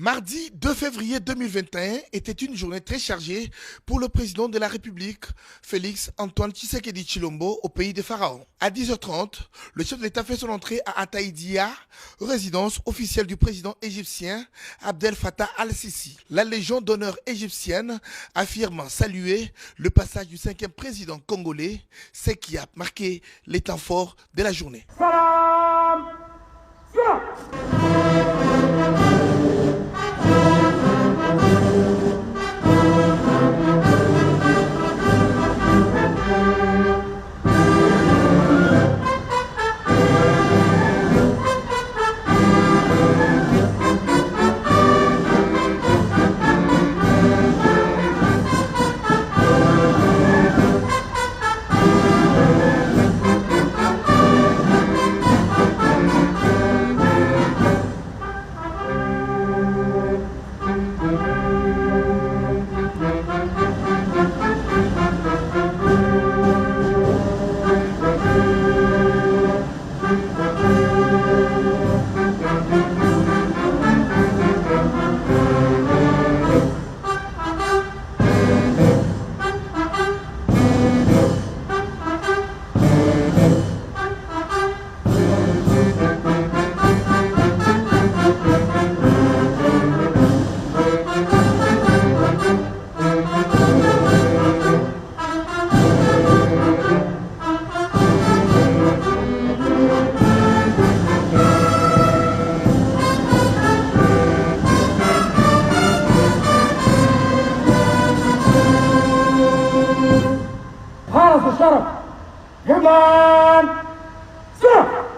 Mardi 2 février 2021 était une journée très chargée pour le président de la République, Félix Antoine Tshisekedi Tshilombo, au pays des pharaons. À 10h30, le chef de l'État fait son entrée à Ataïdia, résidence officielle du président égyptien Abdel Fattah al-Sisi. La Légion d'honneur égyptienne affirme saluer le passage du 5e président congolais, ce qui a marqué les temps forts de la journée. Salam. الشرف يمان سرعة.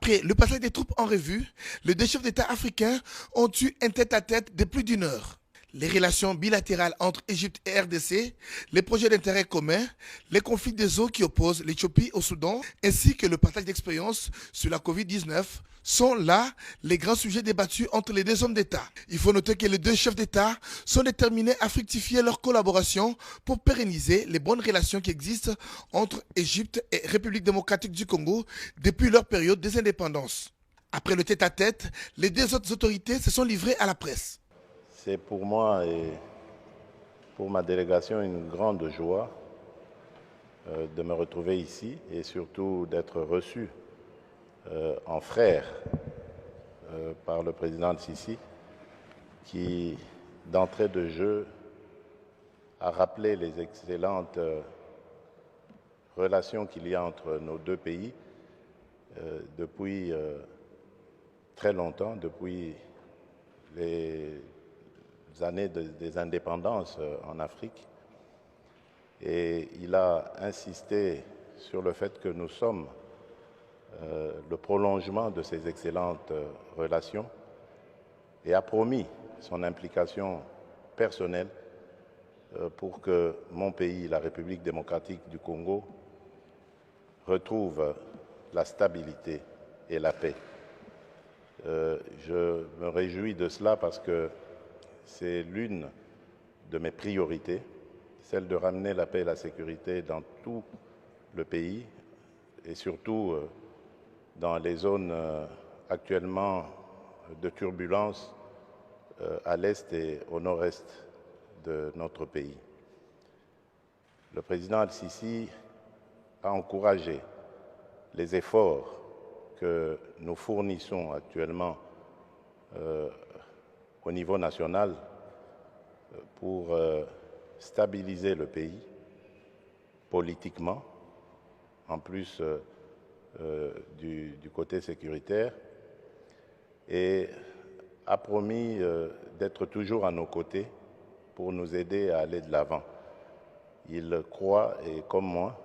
Après le passage des troupes en revue, les deux chefs d'État africains ont eu un tête-à-tête de plus d'une heure. Les relations bilatérales entre Égypte et RDC, les projets d'intérêt commun, les conflits des eaux qui opposent l'Éthiopie au Soudan, ainsi que le partage d'expériences sur la Covid-19 sont là les grands sujets débattus entre les deux hommes d'État. Il faut noter que les deux chefs d'État sont déterminés à fructifier leur collaboration pour pérenniser les bonnes relations qui existent entre Égypte et République démocratique du Congo depuis leur période des indépendances. Après le tête-à-tête, les deux autres autorités se sont livrées à la presse. C'est pour moi et pour ma délégation une grande joie de me retrouver ici et surtout d'être reçu en frère par le président Sisi qui, d'entrée de jeu, a rappelé les excellentes relations qu'il y a entre nos deux pays depuis très longtemps, depuis les années des indépendances en Afrique. Et il a insisté sur le fait que nous sommes le prolongement de ces excellentes relations et a promis son implication personnelle pour que mon pays, la République démocratique du Congo, retrouve la stabilité et la paix. Je me réjouis de cela parce que c'est l'une de mes priorités, celle de ramener la paix et la sécurité dans tout le pays et surtout dans les zones actuellement de turbulence à l'est et au nord-est de notre pays. Le président Al-Sisi a encouragé les efforts que nous fournissons actuellement au niveau national pour stabiliser le pays politiquement, en plus du côté sécuritaire, et a promis d'être toujours à nos côtés pour nous aider à aller de l'avant. Il croit, et comme moi,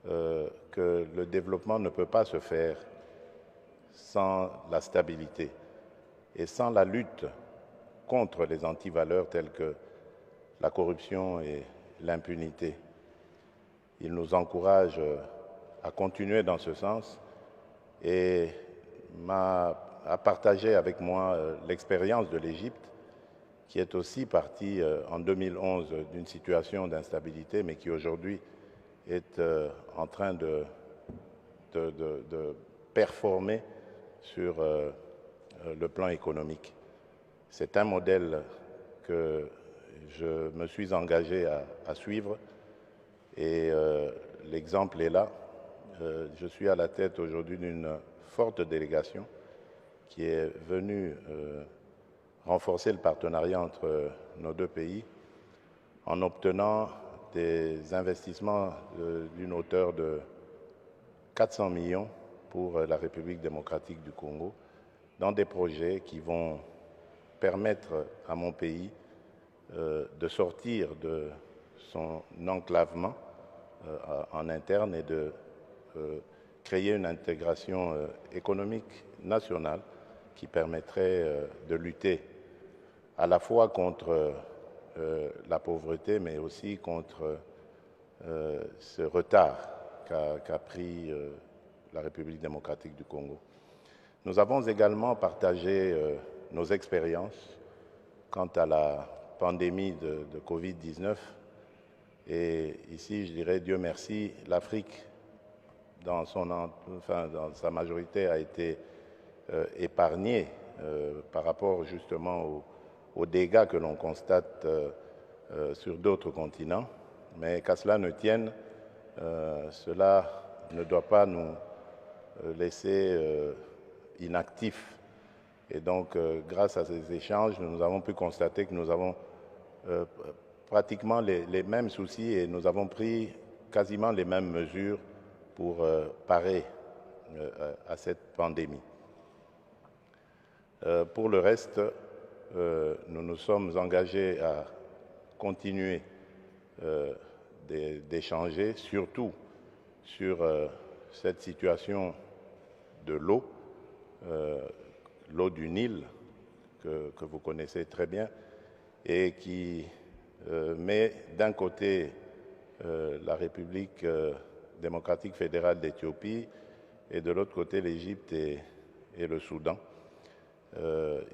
que le développement ne peut pas se faire sans la stabilité et sans la lutte contre les antivaleurs telles que la corruption et l'impunité. Il nous encourage à continuer dans ce sens et a partagé avec moi l'expérience de l'Égypte, qui est aussi partie en 2011 d'une situation d'instabilité, mais qui aujourd'hui est en train de performer sur le plan économique. C'est un modèle que je me suis engagé à suivre et l'exemple est là. Je suis à la tête aujourd'hui d'une forte délégation qui est venue renforcer le partenariat entre nos deux pays en obtenant des investissements d'une hauteur de 400 millions pour la République démocratique du Congo dans des projets qui vont permettre à mon pays de sortir de son enclavement en interne et de créer une intégration économique nationale qui permettrait de lutter à la fois contre la pauvreté, mais aussi contre ce retard qu'a pris la République démocratique du Congo. Nous avons également partagé nos expériences quant à la pandémie de Covid-19. Et ici, je dirais, Dieu merci, l'Afrique, dans sa majorité, a été épargnée par rapport justement aux dégâts que l'on constate sur d'autres continents. Mais qu'à cela ne tienne, cela ne doit pas nous laisser inactifs. Et donc, grâce à ces échanges, nous avons pu constater que nous avons pratiquement les mêmes soucis et nous avons pris quasiment les mêmes mesures pour parer à cette pandémie. Pour le reste, nous nous sommes engagés à continuer d'échanger, surtout sur cette situation de l'eau, l'eau du Nil, que vous connaissez très bien, et qui met d'un côté la République démocratique fédérale d'Éthiopie et de l'autre côté l'Égypte et le Soudan.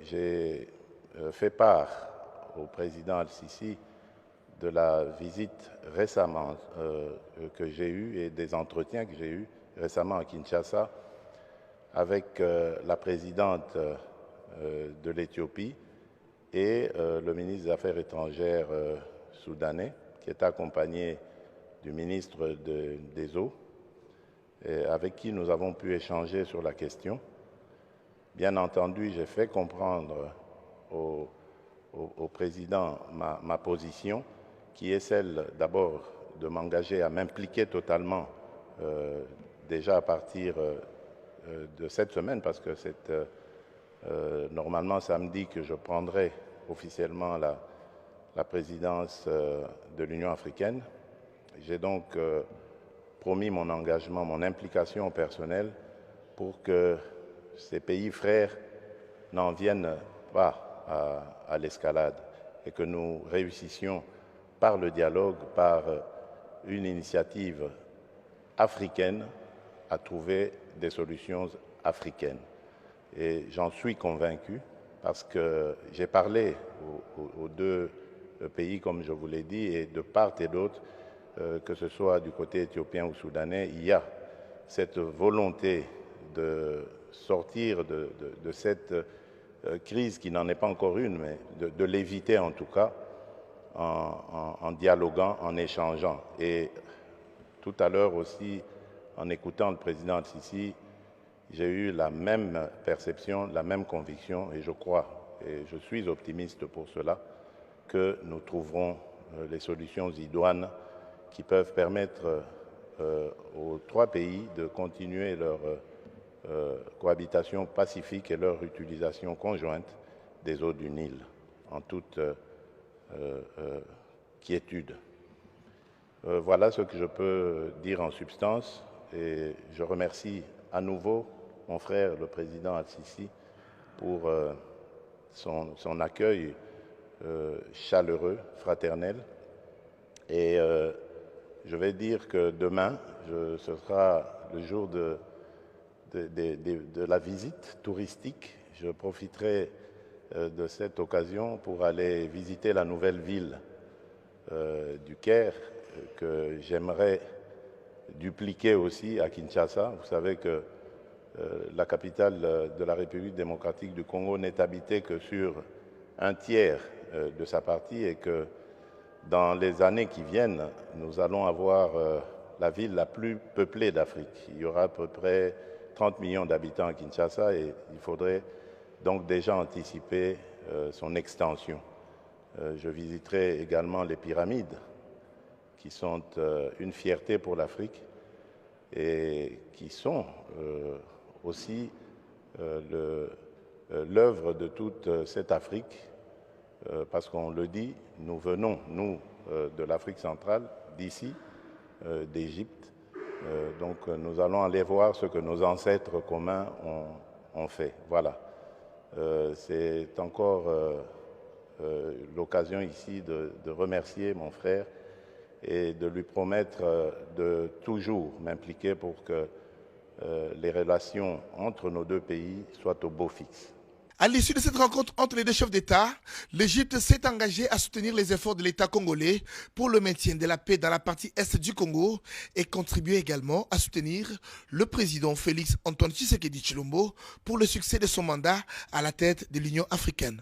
J'ai fait part au président Al-Sisi de la visite récemment que j'ai eue et des entretiens que j'ai eus récemment à Kinshasa avec la présidente de l'Éthiopie et le ministre des Affaires étrangères soudanais, qui est accompagné du ministre des Eaux, et avec qui nous avons pu échanger sur la question. Bien entendu, j'ai fait comprendre au président ma position, qui est celle d'abord de m'engager à m'impliquer totalement déjà à partir de cette semaine, parce que c'est normalement samedi que je prendrai officiellement la présidence de l'Union africaine. J'ai donc promis mon engagement, mon implication personnelle pour que ces pays frères n'en viennent pas à l'escalade et que nous réussissions par le dialogue, par une initiative africaine à trouver des solutions africaines. Et j'en suis convaincu parce que j'ai parlé aux deux pays, comme je vous l'ai dit, et de part et d'autre, que ce soit du côté éthiopien ou soudanais, il y a cette volonté de sortir de cette crise qui n'en est pas encore une, mais de l'éviter en tout cas, en dialoguant, en échangeant. Et tout à l'heure aussi, en écoutant le président Sisi, j'ai eu la même perception, la même conviction, et je crois, et je suis optimiste pour cela, que nous trouverons les solutions idoines qui peuvent permettre aux trois pays de continuer leur cohabitation pacifique et leur utilisation conjointe des eaux du Nil en toute quiétude. Voilà ce que je peux dire en substance et je remercie à nouveau mon frère, le président Al-Sisi, pour son accueil chaleureux, fraternel. Et je vais dire que demain, ce sera le jour de la visite touristique. Je profiterai de cette occasion pour aller visiter la nouvelle ville du Caire, que j'aimerais dupliquer aussi à Kinshasa. Vous savez que la capitale de la République démocratique du Congo n'est habitée que sur un tiers de sa partie et que dans les années qui viennent, nous allons avoir la ville la plus peuplée d'Afrique. Il y aura à peu près 30 millions d'habitants à Kinshasa et il faudrait donc déjà anticiper son extension. Je visiterai également les pyramides qui sont une fierté pour l'Afrique et qui sont aussi l'œuvre de toute cette Afrique, parce qu'on le dit, nous venons, nous, de l'Afrique centrale, d'ici, d'Égypte. Donc nous allons aller voir ce que nos ancêtres communs ont fait. Voilà. C'est encore l'occasion ici de remercier mon frère et de lui promettre de toujours m'impliquer pour que les relations entre nos deux pays soient au beau fixe. À l'issue de cette rencontre entre les deux chefs d'État, l'Égypte s'est engagée à soutenir les efforts de l'État congolais pour le maintien de la paix dans la partie est du Congo et contribuer également à soutenir le président Félix Antoine Tshisekedi Tshilombo pour le succès de son mandat à la tête de l'Union africaine.